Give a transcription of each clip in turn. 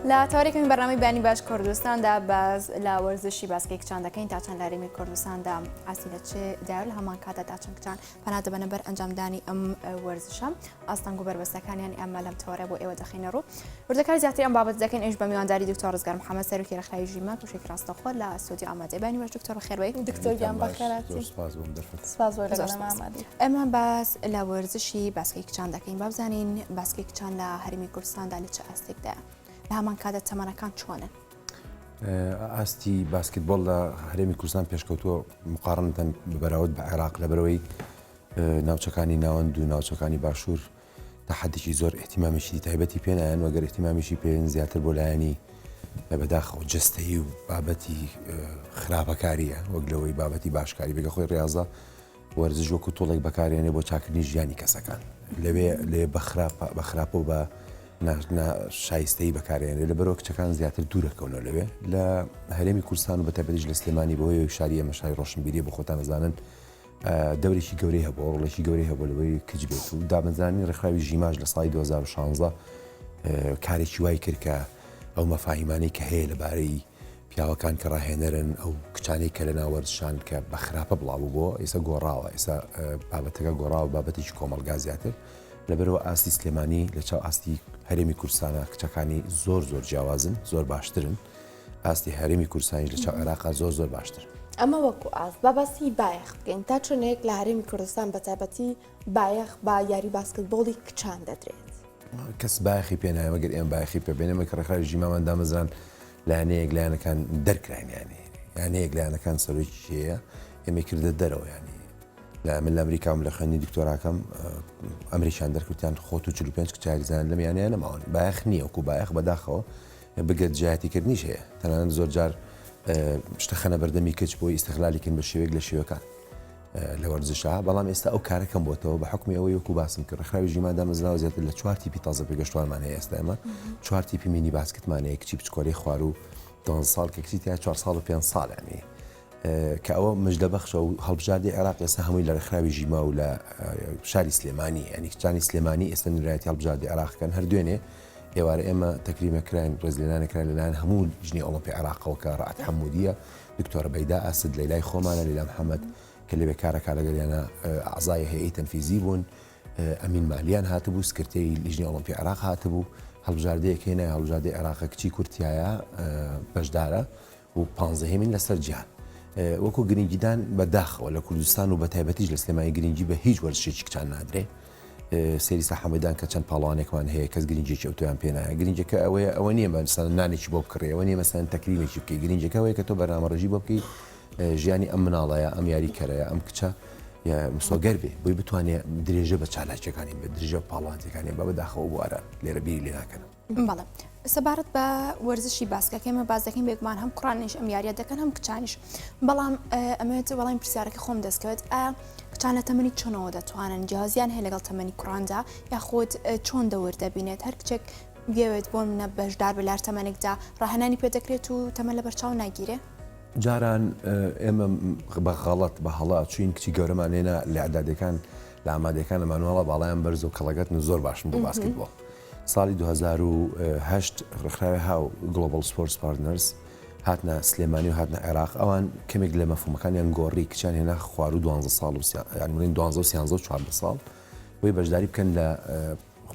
لا تاریکمی برنامه بیانی باش کردستان دا باز لا ورزشی باز که چند دکین تا چند لاری می کردستان دا اصیل چه دار همان کاتا تا چند کچان پناه دبنا بر انجام دانی ورزشم اصلا گوبر بسکن یعنی عملم تواره بو ایو دخین رو ورزکار زیادی ام بابت دکین ایش بمیان داری دکتر رزگار محمد سروکی رخای جیمات و شکر استخوان لا استودیو آماده بیانی باش دکتر بخیر بی دکتر جان بخیراتی سپاس بولگان محمدی اما باز لا ورزشی باز که چند دکین باب زنین باز که چند لا هرمی کردستان دالی چه استیک ده همان کادا تمناکان چونه ئاستی باسکتبۆڵ لە هەرێمی کوردستان پێشکەوتووە مقارنەتەن بەراورد بە عێراق لەبەرەوەی ناوچەکانی ناوەند و ناوچەکانی باشوور تەحەدیی زۆر احتیمامیشی تایبەتی پێنایەن وەگەر احتیمامیشی پێن زیاتر بۆ لایەنی بەداخەوە جستەیی و بابەتی خراپەکاریە وەک لەوەی بابەتی باشکاری بێگە خۆی ڕاضە وەرزش وەکو تۆڵێک بەکارێنێ بۆ چاکردنی ژیانی کەسەکان لەوێ بەخراپە و بە شایستەی بەکارێنێ لە بەرەوە کچەکان زیاتر دوورەکەونەوە لەوێ لە هەرێمی کوردستان و بەتایبەتیش لە سلێمانی بەهۆی شاری ئەمەشای ڕۆشنبیری بۆ خۆتان نەزانن دەورێکی گەورەی هەبوو ڕۆڵێکی گەورەی هەبوو لەوەی کچ بێت و دابنزانی ڕێکخراوی ژیماژ لە ساڵی 2016 کارێکی وای کرد کە ئەو مەفاهیمانەی کە هەیە لەبارەی پیاوەکان کە ڕاهێنەرن ئەو کچانەی کە لە ناوەرزشان کە بە خراپە بڵاو بۆ ئێستا گۆڕاوە ئێستا بابەتەکە گۆڕاوە بابەتێکی کۆمەلگا زیاتر لەبەرەوە ئاستی سلێمانی لە چاو ئاستی هەرێمی کوردستانە کچەکانی زۆر جیاوازن زۆر باشترن ئاستی هەرێمی کوردستانیش لە چاو عێراقا زۆر باشتر ئەمە وەکو ئاست بابەسی بایەخ بکەین تا چۆنێک لە هەرێمی کوردستان بەتایبەتی بایەخ با یاری باسکتبۆڵی کچان دەدرێت کەس بایەخی پێ نایە وەگەر ئێمە بایەخی پێ بێنێمە کە ڕێکخراوی ژیمامان دامەزران لایەنەیەک لایەنەکان دەرکراین یانەیەک لایەنەکان سەرۆکی هەیە ئێمە کردە دەرەوە ینی من لە ئەمریکام لە خوێندنی دکتۆراکەم ئەمریکان دەرکوتیان خۆت و 45 کچاریزان لەم یانیان نەماون بایەخ نییە وەکو بایەخ بەداخەوە بگەت جیاتیکردنیش هەیە تەنانەت زۆر جار شتە خەنە بەردەمی کچ بۆی ئیستیغلالیکردن بە شێوەیەک لە شێوەکان لە وەرزشە بەڵام ئێستا ئەو کارەکەم بۆتەوە بە حکمی ئەوەی وەکو باسم کرد ڕێکخراوی ژیمان دامەزراوە زیاتر لە 4 تیپی تازە پێگەشتوارمان هەیە ئێستا ئێمە 4 تیپی مینی باسکتمان هەیە کچی بچکۆلەی خوار و 12 ساڵ کە کچی تیا 4 ساڵ و 5 ساڵ یعنی کە ئەوە مژدە بەخشە و هەڵبژاردی عێراق ئێستا هەمووی لە ڕێکخراوی ژیما و لە شاری سلێمانی ینی کچانی سلێمانی ئێستا نرایەتی هەڵبژاردی عێراقەکەن هەردوێنێ ئێوارە ئێمە تەکریمەکراین ڕێزلێنانەکراین لەلایەن هەموو ژنی ئۆڵمپی عێراقەوە کە ڕەعەت حەموودیە دکتۆرە بەیدا ئاسد لەیلای خۆمانە لەیلا محەممەد کە لەوێ کارەکە لەگەلیانە ئەعزای هەیەی تەنفیزی بوون ئەمین مالیان هاتبوو سکرتەی لیژنی ئۆڵمپی عێراق هاتبوو هەڵبژاردەیەک هێنای هەڵبژاردەی عێراقە کچی کورتایە بەشدارە و 15هێمین لەسەر جیهان وەکو گرنگیدان بەداخەوە لە کوردستان و بەتایبەتیش لە سلێمانی گرنگی بە هیچ وەرزشێکی کچان نادرێ سێری ساحەمەدان کە چەند پاڵوانێکمان هەیە کەس گرنجێکی ئەوتۆیان پێنایە گرنجەکە ئەوە نییە مەسەن نانێکی بۆ بکڕێ ئەوە نیە مەسەن تەکریمێکی بکەی گرنجەکە ئەوەیە کە تۆ بەرنامەڕێژی بۆ بکەی ژیانی ئەم مناڵەیە ئەم یاریکەرەیە ئەم کچە مسۆگەر بێ بۆی بتوانێت درێژە بە چالاکیەکانی بە درێژە پاڵاتەکانی بە بەداخەوە بوارە لێرە بیری لێ ناکەن بەڵێ سەبارەت بە وەرزشی باسکەکەمە باز دەکەین بێگومان هەم کوڕانیش ئەم یاریە دەکەن هەم کچانیش بەڵام ئەمەوێت وەڵامی پرسیارەکە خۆم دەستکەوێت ئایا کچان لە تەمەنی چۆنەوە دەتوانن جیازیان هەیە لەگەڵ تەمەنی کوڕاندا یاخۆت چۆن دەور دەبینێت هەر کچێک بێوێت بۆ منە بەشدار بە لار تەمەنێکدا ڕاهێنانی پێ دەکرێت و تەمەن لە بەرچاو ناگیرێ جاران ئێمە بە غەڵەت بە هەڵات چوین کچی گەورەمانێنە لە عەدادەکان لە ئامادەکان لە مانوەڵە باڵیان بەرز و کەڵەگەتن زۆر باشن بۆ باسکتبۆڵ ساڵی 2008 ڕێکخراوی هاو گلۆبال سپۆرتس پارتنەرز هاتنە سلێمانی و هاتنە عێراق ئەوان کەمێک لە مەفهومەکانیان گۆڕی کچیان هێنا خوار و 12 ساڵ و یانمونین 12 و 13 و 14 ساڵ بۆی بەشداری بکەن لە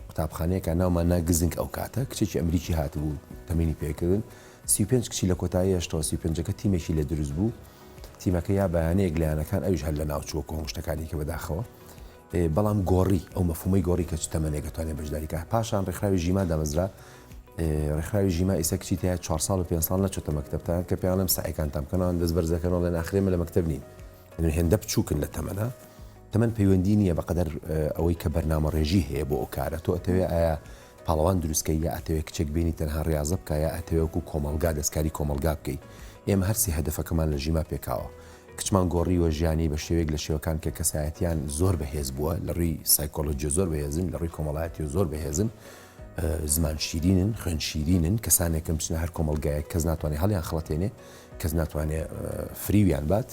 قوتابخانەیەکە ناومان گزنگ ئەو کاتە کچێکی ئەمریکی هاتبوو تەمینی پێکردن 35 کچی لە کۆتایی 85ەکە تیمێکی لە دروست بوو تیمەکە یا بەیانەیەک لایەنەکان ئەویش هەر لە ناوچووە کۆ شتەکانی کە بەداخەوە بەڵام گۆڕی ئەو مەفهومەی گۆڕی کە چ تەمەنێک دەتوانێت بەشداریکە پاشان ڕێکخراوی ژیما دامەزرا ڕێکخراوی ژیما ئێستا کچی تیا 4 ساڵ و 5 ساڵ نەچۆتە مەکتەبتان کە پێیانم سعیکان تامکەنەوە دەست بەرزەکەنەوە لە ناخرێمە لە مەکتەب نین هێندە بچووکن لە تەمەنە تەمەن پەیوەندی نییە بەقەدەر ئەوەی کە بەرنامەڕێژی هەیە بۆ ئەو کارە تۆ ئەتەوێ ئایا پاڵەوان دروستکەی یا ئەتەوێت کچێک بینی تەنها ڕاضە بکە یا ئەتەوێکو کۆمەلگا دەستکاری کۆمەلگا بکەی ئێمە هەرسی هەدەفەکەمان لە ژیما پێکاوە کچمان گۆڕیوە ژیانی بە شێوەیەک لە شێوەکان کە کەسایەتیان زۆر بەهێز بووە لە ڕووی سایکۆلۆجی زۆر بەهێزن لە ڕووی کۆمەڵایەتی زۆر بەهێزن زمان شیرینن خوێن شیرینن کەسانێکم بچنە هەر کۆمەلگایە کەس ناتوانێت هەڵیان خڵەتێنێ کەس ناتوانێت فریویان بات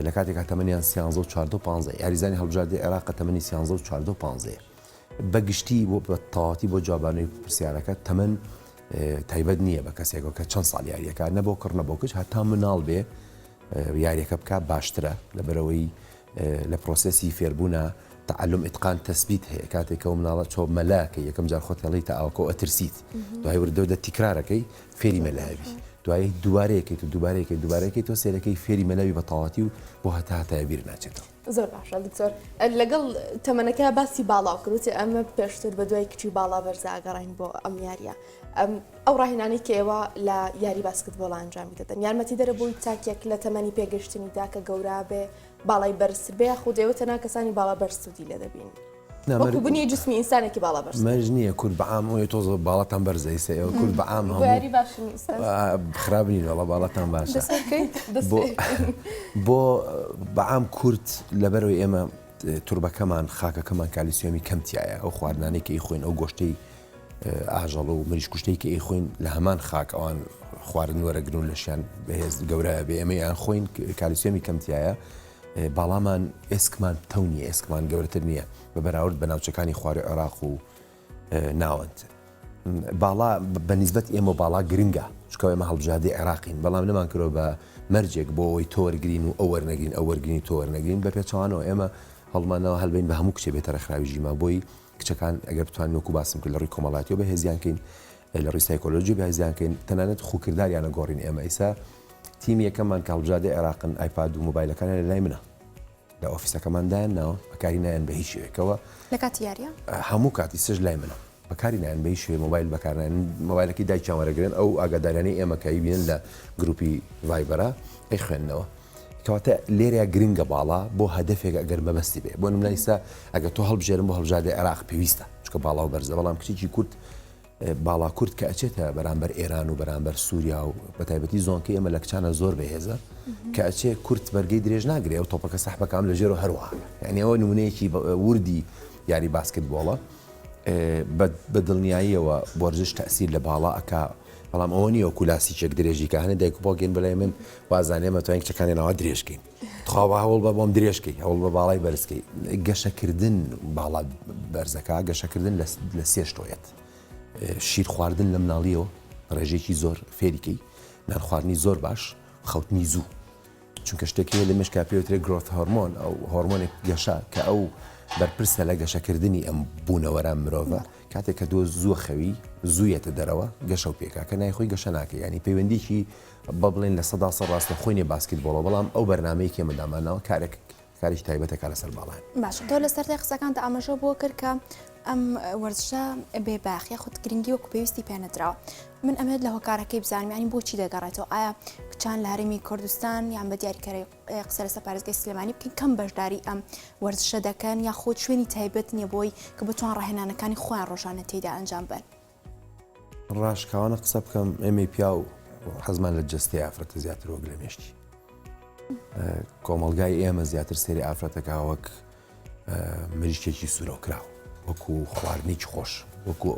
لە کاتێکا تەمەنیان 13 و 14 و 15 یاریزانی هەڵبژاردی عێراق تەمەنی 13 و 14 و 15 بەگشتی بۆ بە تەواتی بۆ جوابانەی پرسیارەکە تەمەن تایبەت نییە بە کەسێکەوە کە چەند ساڵ یاریەکە نەبۆ کڕ نەبۆ کچ هەتا مناڵ بێ یاریەکە بکە باشترە لەبەرەوەی لە پرۆسەسی فێربوونە تعلم ئتقان تەسبیت هەیە کاتێکەوە مناڵە چۆ مەلاکە یەکەم جار خۆتەڵی تا ئاوکە ئەترسیت دوای وردەودە تیکرارەکەی فێری مەلاوی دوای دووارەیەکەیت و دووبارەیەکی تۆ سێرەکەی فێری مەلاوی بە تەواتی و بۆ هەتا بیر ناچێتەوە. زۆر باشە دکتۆر لەگەڵ تەمەنەکە باسی باڵاو کردوتی ئەمە پێشتر بە دوای کچی باڵا بەرزە ئاگەڕین بۆ ئەم یاریە ئەو ڕاهێنانی کە ئێوە لە یاری باسکتبۆڵ ئەنجامی دەدەن یارمەتی دەرەبووی تاکێک لە تەمەنی پێگەشتنیدا کە گەورە بێ باڵای بەرز بێ خۆ دەیەوە تەنها کەسانی باڵا بەرزسوودی لێ دەبین وەکو بنی جسمی ئینسانێکی باڵا بەرز مەرج نییە کورد بەعام وی تۆزە باڵەتان بەرزەی سەوە کورد بەعام یاری باشنی خراپ نین وەڵا باڵەتان باشە بۆ بەعام کورد لەبەرەوەی ئێمە توربەکەمان خاکەکەمان کالیسیۆمی کەمتیایە ئەو خواردنانەی کە ئیخۆین ئەو گۆشتەی ئاژەڵ و مریش کوشتەی کە ئیخۆین لە هەمان خاک ئەوان خواردن وەرەگرون لەشیان بەهێز گەورە بێ ئێمە یان خۆین کالیسیۆمی کەمتیایە باڵامان ئێسکمان تەو نیە ئێسکمان گەورەتر نییە بە بەراورد بە ناوچەکانی خواری عێراق و ناوەند باڵا بەنیزبەت ئێمە باڵا گرنگە چکە ئێمە هەڵبژاردەی عێراقین بەڵام نەمان کردەوە بە مەرجێک بۆ ئەوەی تۆ وەرگرین و ئەو وەرنەگرین ئەو وەرگرین تۆ وەرنەگرین بە پێچەوانەوە ئێمە هەڵمانەوە هەلبین بە هەموو کچێ بێتە ڕێکخراوی ژیما بۆی کچەکان ئەگەر بتوانین وەکو باسم کرد لە ڕووی کۆمەڵاتیەوە بەهێزیانکەین لە ڕووی سایکۆلۆژی بەهێزیانکەین تەنانەت خوکرداریانە گۆڕین ئێمە ئیسا تیمی یەکەممان کە هەڵبژاردەی عێراقن ئایپاد و مۆبایلەکانیان لە لای منە لە ئۆفیسەکەماندایان ناوە بەکاری نایەن بە هیچ شوێکەوە لە کاتی یاریە هەموو کاتی سژ لای منە بەکاری نایەن بە هیچ شوێ مۆبایل بەکارنایەن مۆبایلەکەی دایکیان وەرەگرن ئەو ئاگادارانەی ئێمە کەی بینن لە گروپی ڤایبەرە ئەی خوێندنەوە کەواتە لێرە گرنگە باڵا بۆ هەدەفێک ئەگەر مەبەستی بێ بۆ نمونە ئیسا ئەگەر تۆ هەڵبژێرم بۆ هەڵبژاردەی عێراق پێویستە چکە باڵا و بەرزە بەڵام کچێکی کورد باڵا کورد کە ئەچێتە بەرامبەر ئێران و بەرامبەر سووریا و بەتایبەتی زۆنکە ئێمە لە کچانە زۆر بەهێزە کە ئەچێ کورد بەرگەی درێژ ناگرێ و تۆپەکە سەحبەکەم لە ژێر و هەروەها یعنی ئەوە نمونەیەکی وردی یاری باسکتبۆڵە بە دڵنیاییەوە وەرزش تەئسیر لە باڵا ئەکا بەڵام ئەوە نیە کولاسیچێک درێژی کە هەنە دایک و باوکێن بەلای من وازانێمە توانین کچەکانی ناوە درێژکەین تخوا هەوڵ بە بۆم درێژکەی هەوڵ بە باڵای بەرزکەی گەشەکردن باڵا بەرزەکە گەشەکردن لە سێ شتۆیەت شیر خواردن لە مناڵیەوە ڕێژێکی زۆر فێریکەی نان خواردنی زۆر باش خەوتنی زوو چونکە شتێکی لە مشکا پێوترێت گرۆت هۆرمۆن ئەو هۆرمۆنێک گەشە کە ئەو بەرپرسە لە گەشەکردنی ئەم بوونەوەران مرۆڤە کاتێک کە دۆ زووە خەوی زوویەتە دەرەوە گەشە و پێکا کە نایخۆی گەشە ناکە ینی پەیوەندیکی بە بڵێن لە 100 ڕاستە خۆینێ باسکتبۆڵە بەڵام ئەو بەرنامەیە کێمەدامانەوە کارێکی تایبەتە کار لەسەر باڵان باش تۆ لە سەر قسەکانتە ئاماژە بۆ کرد کە ئەم وەرزشە بێباخی خودت گرنگی وەکو پێویستی پێنەدراوە من ئەمێت لە هۆکارەکەی بزانم ینی بۆچی دەگەڕێتەوە ئایا کچان لە هەرێمی کوردستان یان بە دیاریکەری قسە لەسەر پارێزگای سلێمانی بکەین کەم بەشداری ئەم وەرزشە دەکەن یا خۆ شوێنی تایبەت نییە بۆی کە بتوان ڕاهێنانەکانی خۆیان ڕۆژانە تێدا ئەنجام بن ڕاشکاوانە قسە بکەم ئێمەی پیا و حەزمان لە جستی ئافرەتە زیاتر وەک لە مێشتی کۆمەلگای ئێمە زیاتر سێری ئافرەتەکە وەک مریشکێکی سوورەوکراوە وەکو خواردنێکی خۆش وەکو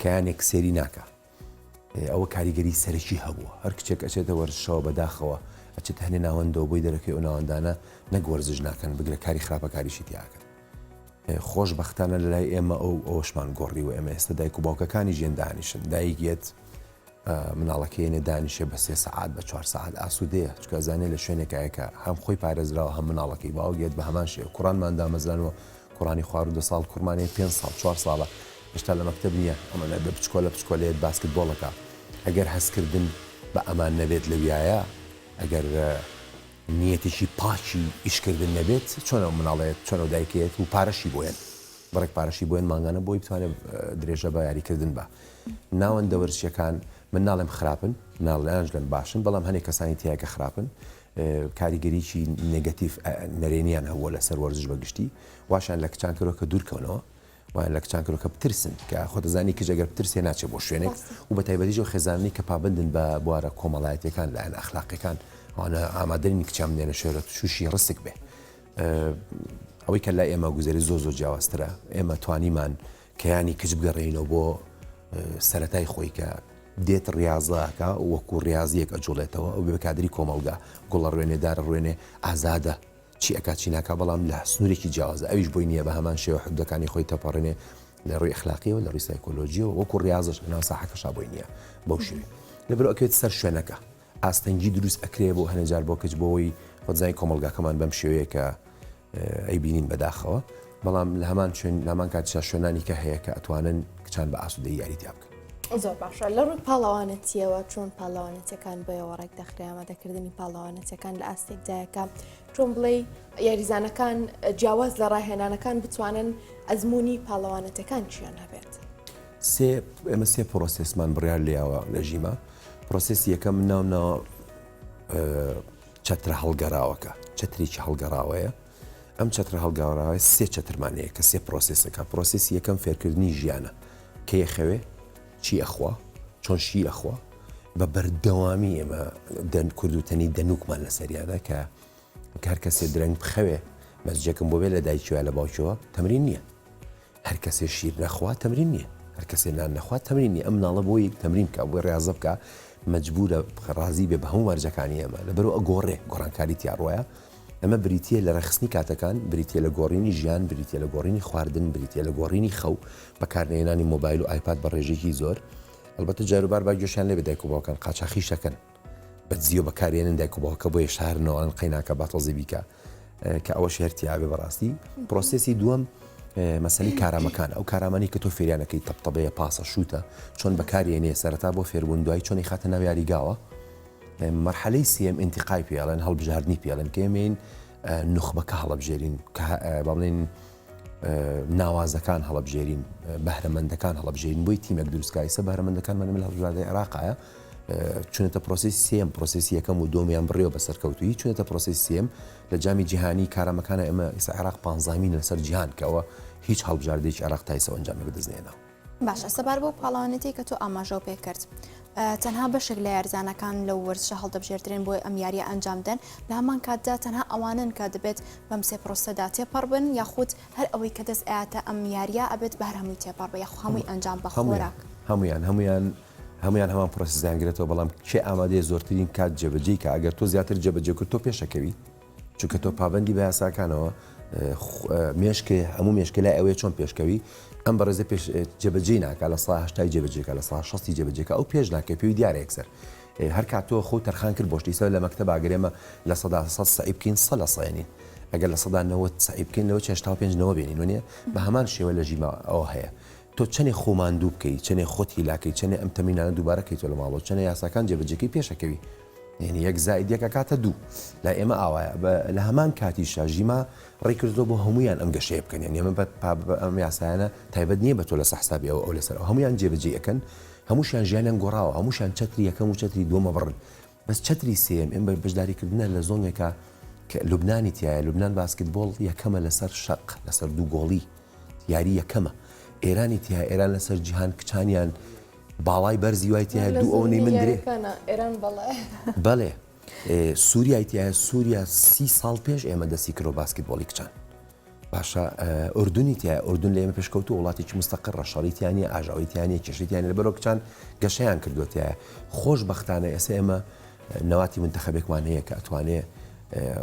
کەیانێک سێری ناکە ئەوە کاریگەری سەرەکی هەبووە هەر کچێک ئەچێتە وەرزشەوە بەداخەوە ئەچێت هەنێ ناوەندەوە بۆی دەرەکەی ئەو ناوەندانە نەک وەرزش ناکەن بگرە کاری خراپە کاریشی تیاکەن خۆش بەختانە لە لای ئێمە ئەوشمان گۆڕی و ئێمە ئێستا دایک و باوکەکانی ژیان دانیشن دایکێت مناڵەکەیێنێ دانیشێ بە 3 سەعات بە 4 سەعات ئاسوودەیە چکە زانێ لە شوێنێکایەکە هەم خۆی پارێزراوە هەم مناڵەکەی باوگێت بە هەمان شێ کوڕانمان دامەزانەوە کوڕانی خوار و 2 ساڵ کورمانەیە 5 ساڵ 4 ساڵە هێشتا لە مەکتەب نییە ئەمە لە بچکۆلە بچکۆلێت باسکتبۆڵەکە ئەگەر هەستکردن بە ئەمان نەبێت لە وایە ئەگەر نیەتێکی پاچی ئیشکردن نەبێت چۆنە مناڵێت چۆنە دایکێت و پارەشی بۆیان بڕێک پارەشی بۆیان ماگانە بۆی بتوانێت درێژە بە یاریکردن بە ناوەندە وەرزشیەکان من ناڵێم خراپن ناڵیانژلن باشن بەڵام هەنێک کەسانی تیاکە خراپن کاریگەریکی نگەتیف نەرێنیان هەووە لەسەر وەرزش بەگشتی واشان لە کچان کەرۆ کە دوورکەونەوە وان لە کچان کەرۆ کە بترسن کە خۆتەزانی کەژ ئەگەر بترسێ ناچێت بۆ شوێنێک و بە تایبەتیژە خێزانانی کە پابندن بە بوارە کۆمەڵایەتەکان لایەن ئەخلاقیەکان ئەوانە ئامادەنی کچام دێنە شێرە تووشی ڕستێک بێ ئەوەی کە لای ئێمە گوزەری زۆر جیاوازترە ئێمە توانیمان کەیانی کچ بگەڕێینەوە بۆ سەرەتای خۆی کە دێت ڕاضەکە وەکو ڕاضیەک ئەجوڵێتەوە ئەو بێ کادری کۆمەلگا گوڵە ڕوێنێدارە ڕوێنێ ئازادە چی ئەکا چی ناکە بەڵام لە سنوورێکی جیاوازە ئەویش بۆی نییە بە هەمان شێوە حدودەکانی خۆی تەپەڕێنێ لە ڕووی ئەخلاقیەوە لە ڕووی سایکۆلۆژیەوە وەکو ڕاضش ناو ساحەکەش بۆی نییە بەو شێوێ لەبەر ئەکەوێت سەر شوێنەکە ئاستەنگی دروست ئەکرێ بۆ هەنێجار بۆ کەچ بۆەوەی خۆزای کۆمەلگاکەمان بەم شێوەیە کە ئەیبینین بەداخەوە بەڵام لە هەمان شوێن لامان کاتیشا شوێنانی کە هەیە کە ئەتوانن کچان بە ئاسوودەی یاریتیا بکەن زۆر باشە لە ڕووی پاڵەوانەتیەوە چۆن پاڵەوانەتەکان بەوە ڕێک دەخرێ ئامادەکردنی پاڵەوانەتەکان لە ئاستێکدایەکە چۆن بڵێ یاریزانەکان جیاواز لە ڕاهێنانەکان بتوانن ئەزمموی پاڵەوانەتەکان چیان هەبێت ئێمە سێ پرۆسسمان بڕیار لێەوە لە ژیما پرۆسسی یەکەم ناونەوە چەترە هەڵگەراوەکە چتریی هەڵگەڕاوەیە ئەم چترە هەڵگەڕاوە سێ چترمانەیە کە سێ پرۆسسەکە پرۆسسی یەکەم فێرکردنی ژیانە کە یەخەوێ چی ئەخوا چۆن شی ئەخوا بە بەردەوامی ئێمە کوردوتەنی دەنووکمان لە سەریانە کە هەر کەسێ درەنگ بخەوێ مەزجەکەم بۆ بێ لە دایکیوە لە باوکەوە تەمرین نییە هەر کەسێ شیر نەخوا تەمرین نییە هەر کەسێ نان نەخوا تەمرین نیە ئەم ناڵە بۆی تەمرین کە بۆی ڕاضە بکە مەجبورە ڕازی بێ بە هەموو مەرجەکانی ئێمە لەبەرەوە ئەگۆڕێ گۆڕانکاری تیاڕۆیە ئەمە بریتە لە ڕێخستنی کاتەکان بریتە لە گۆڕینی ژیان بریتە لە گۆڕینی خواردن بریتە لە گۆڕینی خەو بەکارهێنانی مۆبایل و ئایپاد بە ڕێژێکی زۆر البته جاروبار با گوێشیان لێ بدایک و باوکان قاچاخیشەکەن بەجزیۆ بەکارێنن دایک و باوکە بۆ شارنەوەن قیناکە باتۆزی بیکە کە ئەوە شێرتیابێ بەڕاستی پرۆسسی دووەم مەسەلی کارامەکان ئەو کارامانی کە تۆ فێریانەکەی تەبتەبەیە پاسە شوتە چۆن بەکارێنێ سەرەتا بۆ فێربوون دوای چۆنی خاتە ناو یاریگاوە مەرحەلەی سێم ئینتیقای پێڵێن هەڵبژاردننی پێڵێن کێمێن نخبەکە هەڵەبژێرین بڵێن ناوازەکان هەڵەبژێرین بەهرەمەندەکان هەڵەبژێرین بۆی تیمێک دروستکایسە بەهرەمەندەکانمان لە هەڵبژاردننی عێراقایە چونێتە پرۆسسی سێم پرۆسسی یەکەم و دۆمیان بڕێوە بەسەرکەوتوی چونێتە پرۆسسی سێم لە جامی جیهانی کارامەکانە ئێمە ئێستا عێراق 15مین لەسەر جیهان کەەوە هیچ هەڵبژاردێکی عێراق تایسەوە ئەنجامی بدەزنێنەوە باشە سەبار بۆ پاڵەوانێتی کە تۆ ئاماژە پێ کرد تەنها بەشێک لە یارزانەکان لە وەرزشە هەڵدەبژێردرێن بۆی ئەم یاریە ئەنجامدەن لە هەمان کاتدا تەنها ئەوانن کە دەبێت بەم سێ پرۆسەدا تێپەڕ بن یاخود هەر ئەوەی کە دەست ئاەتە ئەم یاریە ئەبێت بە هەمووی تێپەڕ بە یاخ هەمووی ئەنجام بە خۆراک هەمویان هەمان پرۆسیزیانگرێتەوە بەڵام کێ ئامادەیە زۆرترین کات جێبەجێ کە ئەگەر تۆ زیاتر جێبەجێ کرد تۆ پێشەکەوی چونکە تۆ پابندی بە یاساکانەوە مێشکێ هەموو مێشکە لای ئەوەیە چۆن پێشکەوی ئەم بەڕێزە پێش جێبەجێ ناکە لە سا هەشتای جێبەجێکە لە سا 6 جێبەجێکە ئەو پێش ناکە پێوی دیارە یەکسەر هەر کاتۆ خۆ تەرخان کرد بۆشتی سەر لە مەکتەب ئاگرێمە لە سەدا 100 سعی بکەین 100 لە سەیەنین ئەگەر لە سەدا 90 سعی بکەین لەوە 85 بێنین وانە بە هەمان شێوە لە ژیما ئەوە هەیە تۆ چەنێ خۆماندوو بکەی چەنێ خۆت هیلاکەی چەنێ ئەم تەمینانە دووبارەکەی تۆ لە ماڵەوە چەنێ یاساکان جێبەجێکی پێشەکەوی یعنی یەک زائید یەکە کاتە دوو لا ئێمە ئاوایە لە هەمان کاتیشا ژیما ڕێکردۆ بۆ هەمویان ئەم گەشەیە بکەن یعنی ئێمە ئەم یاسایانە تایبەت نییە بە تۆ لە سەحسابی ئەو لەسەر هەمویان جێبەجێ ئەەکەن هەمووشیان ژیانیان گۆڕاوە هەمووشیان چتری یەکەم و چتری دووەمە بڕن بەس چتری سێم ئێم بە بەشداریکردنە لە زۆنێکە کە لوبنانی تایە لوبنان باسکتبۆڵ یەکەمە لەسەر شەق لەسەر دوو گۆڵی یاری یەکەمە ئێرانی تیا ئێران لەسەر جیهان کچانیان باڵای بەرزی وای تیا دوو ئەوەی من درێ ئێران بەڵێ سووریایتیایە سووریا 30 ساڵ پێش ئێمە دەستی کرۆ باسکتبۆڵی کچان باشە ئوردونی تایە ئوردون لە ئێمە پێشکەوت و وڵاتێکی مستەقر ڕەشەڵیتیانی ئاژاویتیانی کێشیتیانی لەبەرەوە کچان گەشەیان کردوتیایە خۆش بەختانە ئێستا ئێمە نەواتی منتەخەبێکمان هەیە کە ئەتوانێ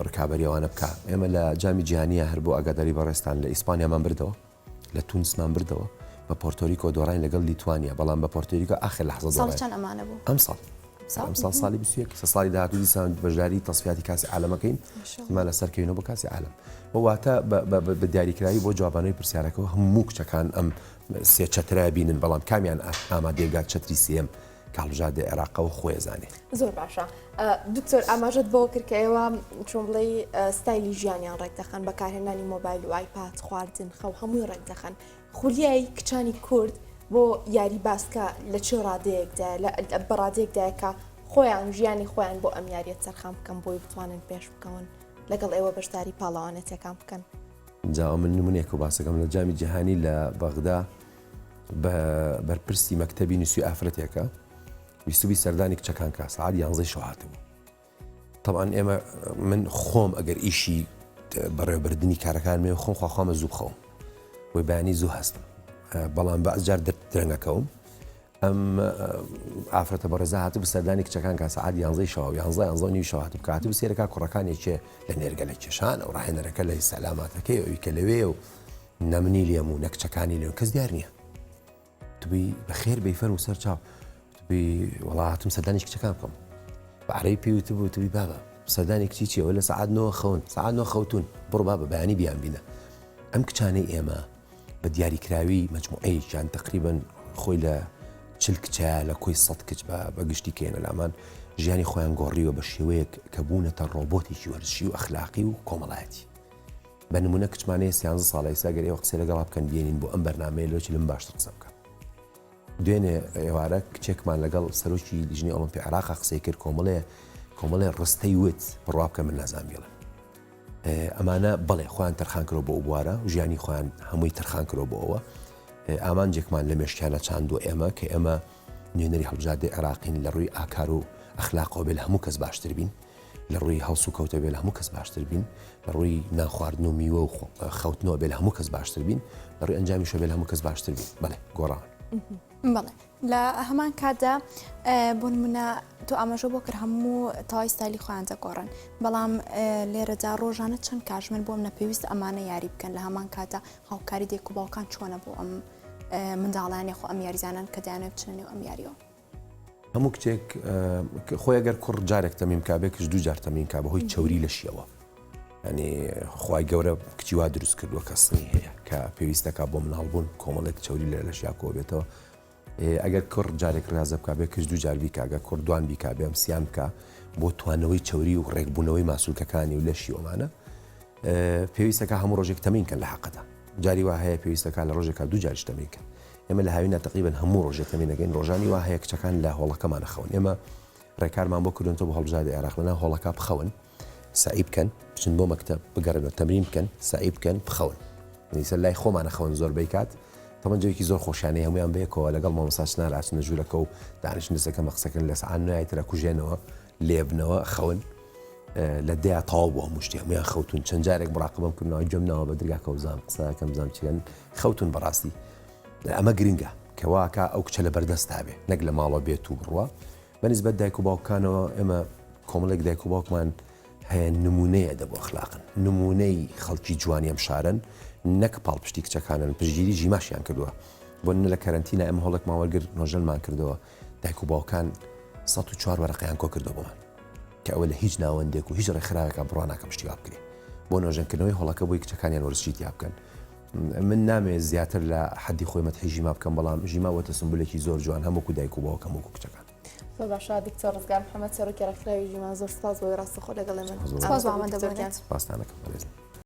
ڕکابەریەوانە بکە ئێمە لە جامی جیهانیە هەر بۆ ئاگاداری بەڕێستان لە ئیسپانیامان بردەوە لە تونسمان بردەوە بە پۆرتۆریکۆ دۆڕین لەگەڵ لیتوانیا بەڵام بە پۆرتۆریکۆ ئاخر لەحظە ئەم ساڵ ساڵی 21 ساڵی داهاتوو دیسان بەشداری تەسفیاتی کاسی عالەمەکەین ما لەسەرکەوینەوە بۆ کاسی عالەم بۆواتە بە دیاریکراوی بۆ جوابانەوەی پرسیارەکەەوە هەموو کچەکان ئەم سێ چەترای بینن بەڵام کامیان ئامادەێگات چەتری سێم کاڵژادە عێراقەوە خۆیزانێ زۆر باشە دکتۆر ئاماژەت بۆ کرد کە ئێوە چۆن بڵێ ستایلی ژیانیان ڕێک دەخەن بەکارهێنانی مۆبایل و ئایپاد خواردن خەو هەمووی ڕێک دەخەن خولیایی کچانی کورد بۆ یاری باسکە لە چه ڕادەیەکدا بە ڕادەیەکدایە کە خۆیان ژیانی خۆیان بۆ ئەم یاریە سەرخام بکەن بۆی بتوانن پێش بکەون لەگەڵ ئێوە بەشداری پاڵەوانێتەکان بکەن جا من نمونێک و باسەکەم لە جامی جیهانی لە بەغدا بە بەرپرسی مەکتەبی نووسی ئافرەتێکە ویستوی سەردانی کچەکان کە سعات 11 هاتبوو طبعاً ئێمە من خۆم ئەگەر ئیشی بەڕێوەبردننی کارەکان مێ خۆم خواخوامە زوو بخەوم بۆی بەیانی زوو هەستم بەڵام بەعجار درەنگەکەوم ئەم ئافرەتە بەڕێزا هاتبوو سەردانی کچەکان کە سعات 11 نیو هاتبوو کە هاتبوو سێرەکە کوڕەکانێکێ لە نێرگە لە کێشان ئەو ڕاهێنەرەکە لە سەلاماتەکەی ئەوی کە لەوێ و نەمنی لێم و نەکچەکانی لێم کەس دیار نییە توی بەخێر بەیفەر و سەر چاو توی وڵاتم سەردانی کچەکان بکەم بەعرەی پێوتە بوو توی بابە سەردانی کچی چیەوە لە سعات 9 خەون سعات 9 خەوتون بڕۆ بابە بەیانی بیان بینە ئەم کچانەی ئێمە بە دیاریکراوی مجموعەیەکیان تقریبن خۆی لە 40 کچە لە کۆی 100 کچ بە گشتی کێنە لامان ژیانی خۆیان گۆڕیوە بە شێوەیەک کە بوونەتە ڕۆبۆتێکی وەرزشی و ئەخلاقی و کۆمەڵایەتی بە نمونە کچمانەیە 13 ساڵی ساگەر ئێوە قسەی لەگەڵا بکەن بێنین بۆ ئەم بەرنامەیە لۆکی لەم باشتر قسە بکەن دوێنێ ئێوارە کچێکمان لەگەڵ سەرۆکی لیژنەی ئۆلۆمپی عێراق قسەی کرد کۆمەڵێ ڕستەی وت بڕوا بکە من نازان بێڵم ئەمانە بەڵێ خۆیان تەرخان کرۆ بۆ ئەو بوارە و ژیانی خۆیان هەمووی تەرخان کرۆ بۆ ئەوە ئامانجێکمان لە مێشکیانە چاندووە ئێمە کە ئێمە نوێنەری هەڵبژاردەی عێراقین لە ڕووی ئاکار و ئەخلاقەوە بێ لە هەموو کەس باشتر بین لە ڕووی هەڵس و کەوتە بێ لە هەموو کەس باشتر بین لە ڕووی نانخواردن و میوە و خەوتنەوە بێ لە هەموو کەس باشتر بین لە ڕووی ئەنجامیشە بێ لە هەموو کەس باشتر بین بەڵێ گۆڕان بەڵێ لە هەمان کاتدا بۆ نمونە تۆ ئاماژە بۆ کرد هەموو تاوای ستایلی خۆیان دەگۆڕن بەڵام لێرەجا ڕۆژانە چەند کاژمن بۆم نەپێویست ئەمانە یاری بکەن لە هەمان کاتدا هاوکاری دێک و باوکان چۆنە بۆ ئەم منداڵانی خۆ ئەم یاریزانان کە دایانێت بچنێ و ئەم یاریەوە هەموو کچێک خۆی ئەگەر کوڕ جارێک تەمیم کابێ کەس دوو جار تەمیم کا بەهۆی چەوری لە شیەوە ینی خوای گەورە کچی وا دروست کردووە کەسنی هەیە کە پێویستەکە بۆ مناڵبوون کۆمەڵێک چەوری لە شیاکۆ بێتەوە ئەگەر کوڕ جارێک ڕازە بکابێ کەس دوو جار بیکاگە کوڕ دوان بیکابێ ئەم سیان بکە بۆ توانەوەی چەوری و ڕێکبوونەوەی ماسوولکەکانی و لەشی ئەمانە پێویستەکە هەموو ڕۆژێک تەمینکەن لە حەقەدا جاری وا هەیە پێویستەکە لە ڕۆژێکە دوو جاریش تەمینکەن ئێمە لە هاوینە تقریبن هەموو ڕۆژێک تەمینەکەین ڕۆژانی وا هەیە کچەکان لە هۆڵەکەمانە خەون ئێمە ڕێکارمان بۆ کردوونەوە بۆ هەڵبژاردەی عێراق لەناو هۆڵەکە بخەون سعی بکەن بچن بۆ مەکتەب بگەڕێنەوە تەمرین بکەن سعی بکەن بخەون نیسە لای خۆمانە خەون زۆربەی کات تەمەنجەوێکی زۆر خۆشیانەی هەمویان بەیەکەوە لەگەڵ مامۆستاچنا لاچنە ژوورەکە و دانیشتن دەسەکە قسەکەن لە سەعات نایترە کوژێنەوە لێبنەوە خەون لە دەیا تەواو بۆ هەموو شتێ هەمویان خەوتون چەند جارێک مراقبەم کردنەوە گوێمنەوە بە دەرگاکە بزانم قسەکەم بزانم چیان خەوتون بەڕاستی ئەمە گرنگە کەواکە ئەو کچە لە بەردەستا بێ نەک لە ماڵەوە بێت و بڕوە بەنسبەت دایک و باوکانەوە ئێمە کۆمەڵێک دایک و باوکمان هەیە نمونەیە دەبۆ ئەخلاقن نمونەی خەڵکی جوانی ئەم شارن نەک پاڵپشتی کچەکانن پشگیری ژیماشیان کردووە بۆ لە کەرەنتینە ئەمە هەوڵێک ماوەرگر نۆژەلمان کردەوە دایک و باوکان 104 وەرەقەیان کۆ کردو بۆمان کە ئەوە لە هیچ ناوەندێک و هیچ ڕێکخراوێکە بڕواناکە پشتیوا بکرێ بۆ نۆژەنکردنەوەی هەوڵەکە بۆی کچەکانیان وەرزشی تیا بکەن من نامێ زیاتر لە حەدی خۆی مەتحی ژیما بکەم بەڵام ژیما وەتە سمبولێکی زۆر جوان هەمووکو دایک و باوکە هەمووکو کچەکان باشا دیکتۆر ڕزگار محەممەد سەرۆکی ڕێکخراوی ژیما زۆر سپاس بۆی ڕاستەخۆ لەگەڵ من سپاس بۆ ئامادەبوونیت سپاسانەکەم بەڕێز